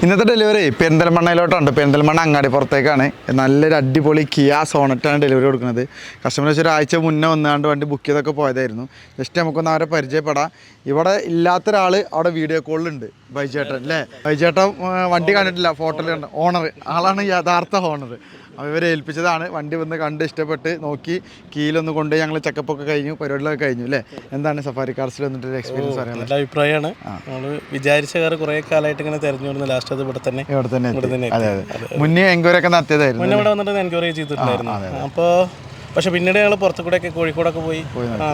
ഇന്നത്തെ ഡെലിവറി പെരിന്തൽമണ്ണയിലോട്ടുണ്ട്. പെരിന്തൽമണ്ണ അങ്ങാടിപ്പുറത്തേക്കാണ്. നല്ലൊരു അടിപൊളി കിയ സോണറ്റാണ് ഡെലിവറി കൊടുക്കുന്നത്. കസ്റ്റമേഴ്സ് ഒരാഴ്ച മുന്നേ വന്നാണ്ട് വണ്ടി ബുക്ക് ചെയ്തൊക്കെ പോയതായിരുന്നു. ജസ്റ്റ് നമുക്കൊന്ന് അവരെ പരിചയപ്പെടാം. ഇവിടെ ഇല്ലാത്തൊരാൾ അവിടെ വീഡിയോ കോളിലുണ്ട്. ബൈജേട്ടൻ അല്ലേ? ബൈജേട്ടൻ വണ്ടി കണ്ടിട്ടില്ല, ഫോട്ടോയിൽ കണ്ട ഓണർ ആളാണ്, യഥാർത്ഥ ഓണർ. അപ്പോൾ ഇവരെ ഏൽപ്പിച്ചതാണ്. വണ്ടി വന്ന് കണ്ട് ഇഷ്ടപ്പെട്ട് നോക്കി കീലൊന്ന് കൊണ്ട് ഞങ്ങൾ ചെക്കപ്പൊക്കെ കഴിഞ്ഞു, പരിപാടികളൊക്കെ കഴിഞ്ഞു അല്ലേ? എന്താണ് സഫാരി കാർസിൽ വന്നിട്ട് എക്സ്പീരിയൻസ് പറയാൻ? നല്ല അഭിപ്രായമാണ്. നമ്മൾ വിചാരിച്ച കാർ കുറേ കാലമായിട്ട് ഇങ്ങനെ തെരഞ്ഞെടുത്ത് ലാസ്റ്റ് അത് ഇവിടെ തന്നെ അതെ അതെ. മുന്നേ എൻക്വയറി ഒക്കെ നടത്തിയതായിരുന്നു. മുന്നേ ഇവിടെ വന്നിട്ട് എൻക്വയറി ചെയ്തിട്ടുണ്ടായിരുന്നു. അപ്പോൾ പക്ഷെ പിന്നീട് ഞങ്ങൾ പുറത്തു കൂടെയൊക്കെ കോഴിക്കോടൊക്കെ പോയി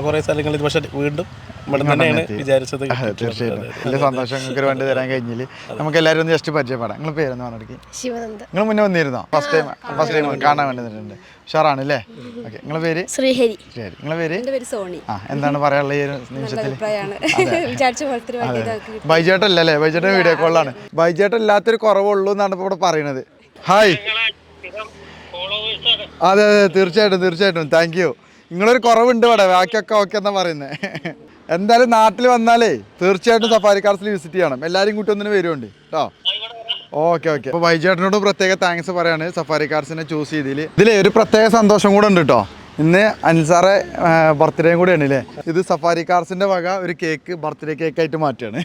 കുറേ സ്ഥലങ്ങളിൽ, പക്ഷെ വീണ്ടും ഇവിടെ തന്നെയാണ് വിചാരിച്ചത്. തീർച്ചയായിട്ടും വലിയ സന്തോഷം നിങ്ങൾക്ക് ഒരു വണ്ടി തരാൻ കഴിഞ്ഞിൽ. നമുക്ക് എല്ലാവരും ഒന്ന് ജസ്റ്റ് പരിചയപ്പെടാം. നിങ്ങൾ പേരെന്ന് പറഞ്ഞിടയ്ക്ക്? നിങ്ങൾ മുന്നേ വന്നിരുന്നോ? ഫസ്റ്റ് ടൈം കാണാൻ വേണ്ടി വന്നിട്ടുണ്ട്. ഉഷാറാണ് അല്ലേ? ഓക്കെ. നിങ്ങളെ പേര്? ശ്രീഹരി. ശരി. നിങ്ങളെ പേര്? സോണി. എന്താണ് പറയാനുള്ള ഈ ഒരു നിമിഷത്തിൽ? ബൈജേട്ടൻ അല്ലേ? ബൈജേട്ടൻ വീഡിയോ കോളിലാണ്. ബൈജേട്ടൻ ഇല്ലാത്തൊരു കുറവുള്ളൂ എന്നാണ് ഇപ്പോൾ ഇവിടെ പറയുന്നത്. ഹായ്. അതെ അതെ, തീർച്ചയായിട്ടും താങ്ക് യു. നിങ്ങളൊരു കുറവുണ്ട് ഇവിടെ, ബാക്കിയൊക്കെ ഓക്കെ എന്നാ പറയുന്നത്. എന്തായാലും നാട്ടിൽ വന്നാലേ തീർച്ചയായിട്ടും സഫാരി കാർസിൽ വിസിറ്റ് ചെയ്യണം. എല്ലാവരും കൂട്ടി ഒന്നിന് വരുന്നുണ്ട് കേട്ടോ. ഓക്കെ. അപ്പോൾ ബൈജേട്ടനോട് പ്രത്യേക താങ്ക്സ് പറയാണ് സഫാരി കാർസിനെ ചൂസ് ചെയ്തതിൽ. ഇതിലേ ഒരു പ്രത്യേക സന്തോഷം കൂടെ ഉണ്ട് കേട്ടോ. ഇന്ന് അൻസാറെ ബർത്ത്ഡേയും കൂടെയാണ് അല്ലേ? ഇത് സഫാരി കാർസിൻ്റെ വക ഒരു കേക്ക് ബർത്ത്ഡേ കേക്കായിട്ട് മാറ്റുകയാണ്.